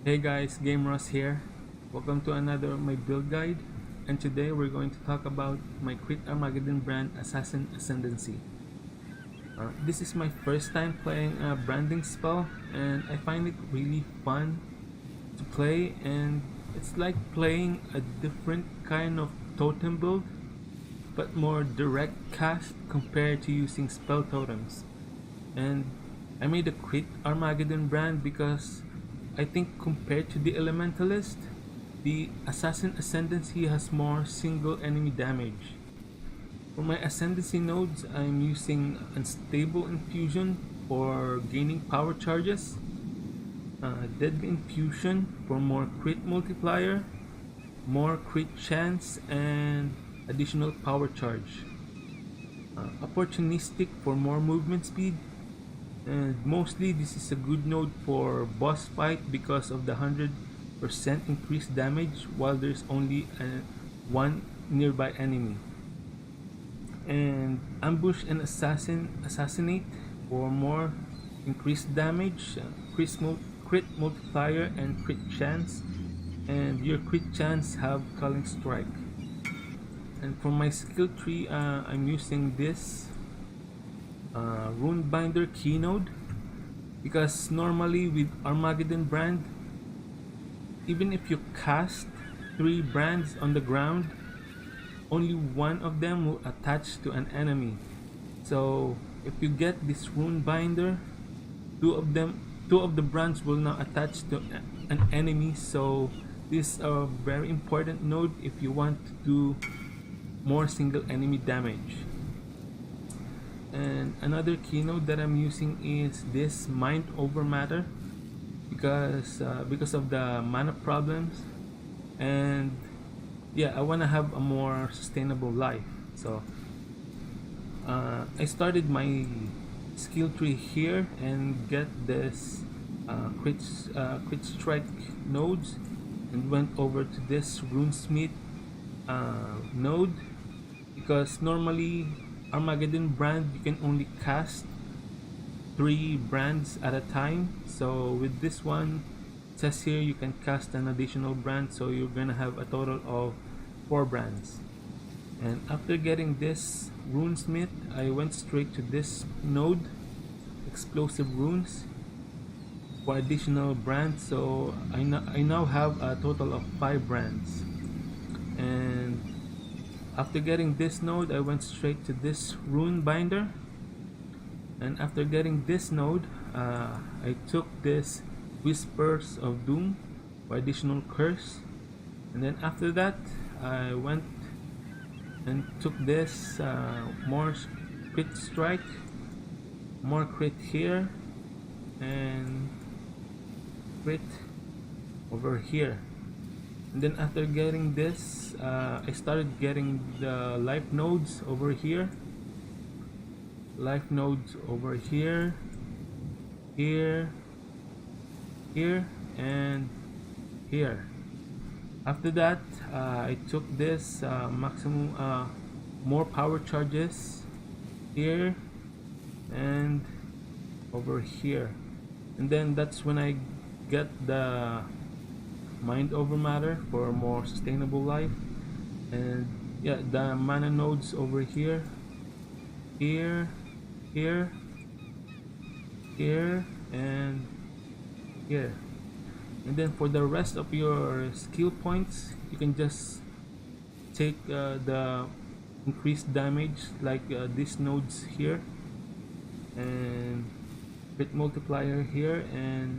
Hey guys, Game Ross here. Welcome to another of my build guide, and today we're going to talk about my Crit Armageddon Brand Assassin Ascendancy. This is my first time playing a branding spell, and I find it really fun to play, and it's like playing a different kind of totem build, but more direct cast compared to using spell totems. And I made a Crit Armageddon brand because I think compared to the Elementalist, the Assassin Ascendancy has more single enemy damage. For my Ascendancy nodes, I'm using Unstable Infusion for gaining power charges, Deadly Infusion for more crit multiplier, more crit chance, and additional power charge. Opportunistic for more movement speed, and mostly this is a good node for boss fight because of the 100% increased damage while there's only one nearby enemy. And ambush and assassinate for more increased damage, crit multiplier, and crit chance. And your crit chance have Culling Strike. And for my skill tree, I'm using this Rune Binder key node because normally with Armageddon brand, even if you cast 3 brands on the ground, only one of them will attach to an enemy. So if you get this Rune Binder, two of the brands will now attach to an enemy. So this is a very important node if you want to do more single enemy damage. And another keynote that I'm using is this Mind Over Matter because of the mana problems, and yeah, I want to have a more sustainable life. So I started my skill tree here and get this crit strike nodes and went over to this runesmith node because normally Armageddon brand you can only cast 3 brands at a time. So with this one, it says here you can cast an additional brand, so you're gonna have a total of 4 brands. And after getting this runesmith, I went straight to this node, explosive runes, for additional brands. So I now have a total of 5 brands. And after getting this node, I went straight to this Rune Binder. And after getting this node, I took this Whispers of Doom for additional curse. And then after that, I went and took this more crit strike, more crit here, and crit over here. And then after getting this, I started getting the life nodes over here, here, and here. After that, I took this maximum more power charges here and over here, and then that's when I get the Mind Over Matter for more sustainable life. And yeah, the mana nodes over here, here, and here. And then for the rest of your skill points, you can just take the increased damage like these nodes here, and crit multiplier here, and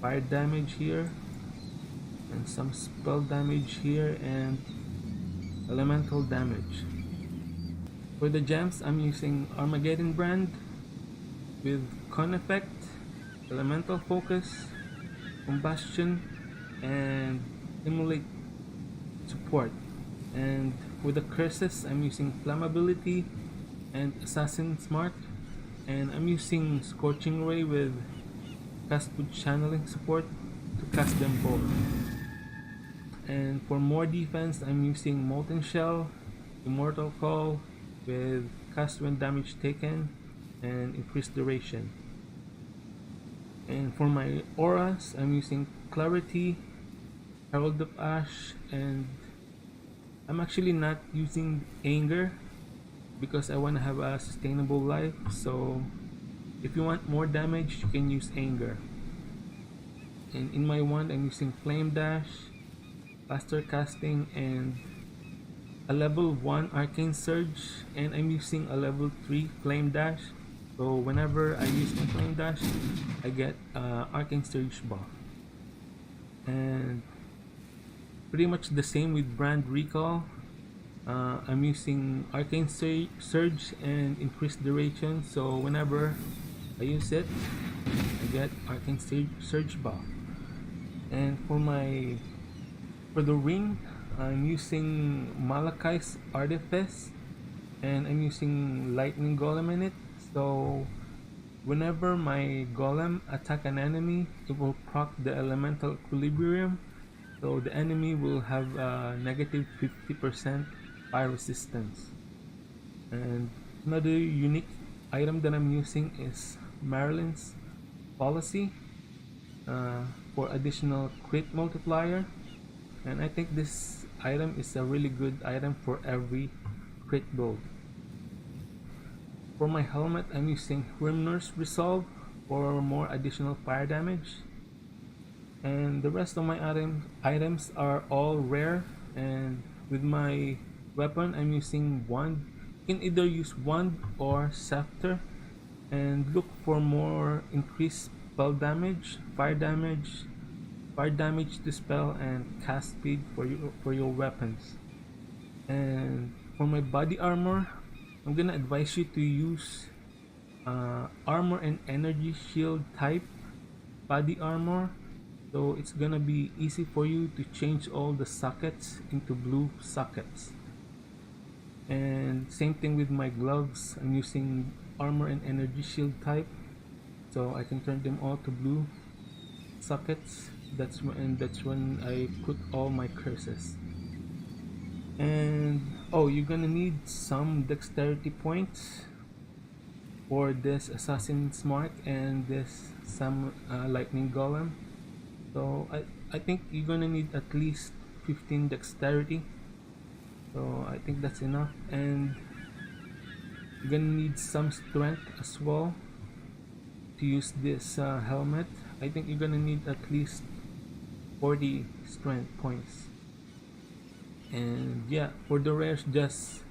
fire damage here, and some spell damage here, and elemental damage. For the gems, I'm using Armageddon brand with Con Effect, Elemental Focus, Combustion, and Immolate support. And with the curses, I'm using Flammability and Assassin Smart, and I'm using Scorching Ray with Castwood Channeling support to cast them both. And for more defense, I'm using Molten Shell, Immortal Call with cast when damage taken and increased duration. And for my auras, I'm using Clarity, Herald of Ash, and I'm actually not using Anger because I want to have a sustainable life. So if you want more damage, you can use Anger. And in my wand, I'm using Flame Dash, Faster Casting, and a level 1 Arcane Surge, and I'm using a level 3 Flame Dash. So whenever I use my Flame Dash, I get Arcane Surge buff. And pretty much the same with Brand Recall. I'm using Arcane Surge and Increased Duration, so whenever I use it, I get Arcane Surge buff. And for the ring, I'm using Malachai's Artifice, and I'm using Lightning Golem in it. So whenever my golem attack an enemy, it will proc the elemental equilibrium, so the enemy will have a negative 50% fire resistance. And another unique item that I'm using is Marilyn's Policy for additional crit multiplier, and I think this item is a really good item for every crit build. For my helmet, I'm using Hrimnor's Resolve for more additional fire damage, and the rest of my items are all rare. And with my weapon, I'm using wand. You can either use wand or scepter, and look for more increased spell damage, fire damage to spell, and cast speed for your weapons. And for my body armor, I'm gonna advise you to use armor and energy shield type body armor, so it's gonna be easy for you to change all the sockets into blue sockets. And same thing with my gloves, I'm using armor and energy shield type, so I can turn them all to blue sockets. That's when I put all my curses. And oh, you're gonna need some dexterity points for this Assassin's Mark and this some lightning golem. So I think you're gonna need at least 15 dexterity, so I think that's enough. And you're gonna need some strength as well to use this helmet. I think you're gonna need at least 40 strength points. And yeah, for the rares, just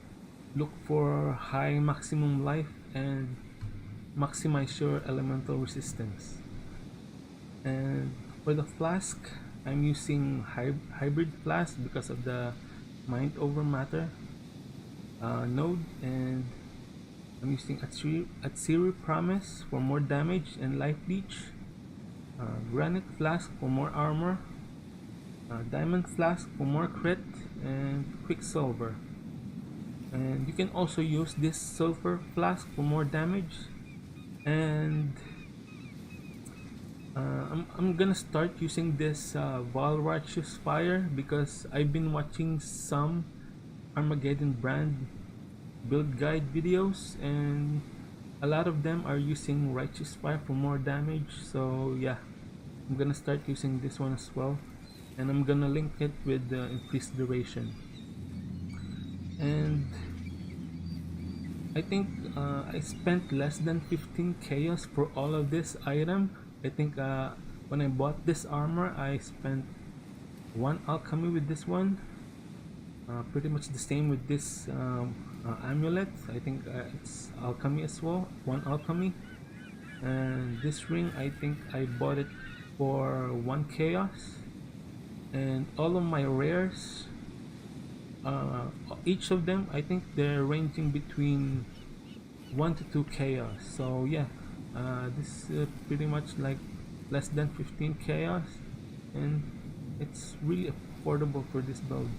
look for high maximum life and maximize your elemental resistance. And for the flask, I'm using hybrid flask because of the mind over matter node, and I'm using Atsiri Promise for more damage and life leech, granite flask for more armor, diamond flask for more crit, and quicksilver. And you can also use this sulfur flask for more damage. And I'm gonna start using this Valrachus Fire because I've been watching some Armageddon Brand build guide videos, and a lot of them are using Righteous Fire for more damage. So yeah, I'm gonna start using this one as well, and I'm gonna link it with the increased duration. And I think I spent less than 15 chaos for all of this item. I think when I bought this armor, I spent 1 alchemy with this one, pretty much the same with this amulet. I think it's alchemy as well, 1 alchemy. And this ring, I think I bought it for 1 chaos. And all of my rares, each of them, I think they're ranging between 1 to 2 chaos. So yeah, this is pretty much like less than 15 chaos, and it's really affordable for this build.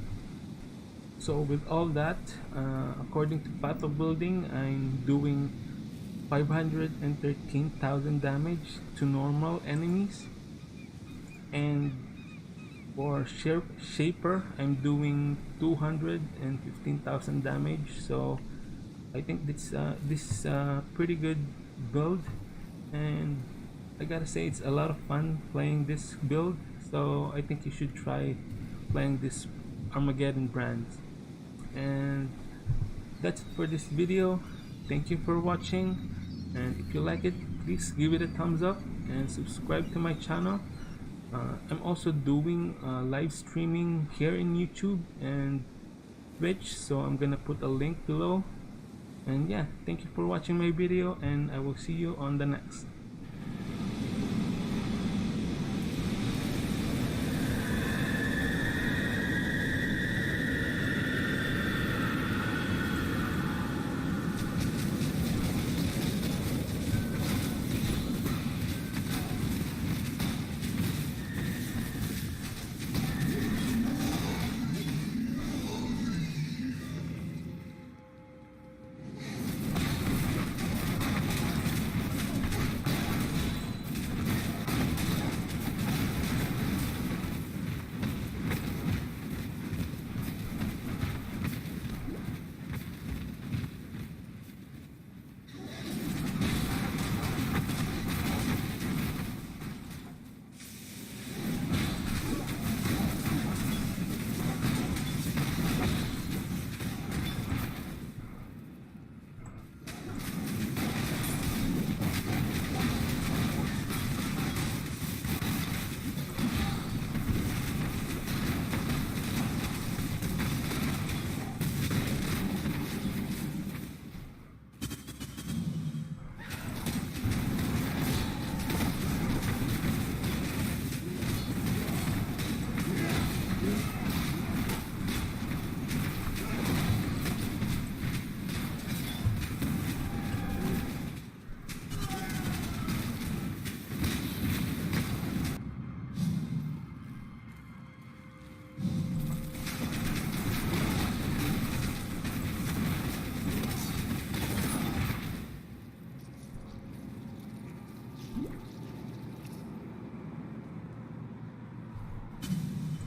So with all that, according to Path of Building, I'm doing 513,000 damage to normal enemies, and for Shaper, I'm doing 215,000 damage. So I think this is a pretty good build, and I gotta say it's a lot of fun playing this build, so I think you should try playing this Armageddon brand. And that's it for this video. Thank you for watching, and if you like it, please give it a thumbs up and subscribe to my channel. I'm also doing live streaming here in YouTube and Twitch, so I'm gonna put a link below. And yeah, thank you for watching my video, and I will see you on the next.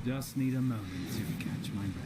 Just need a moment to catch my breath.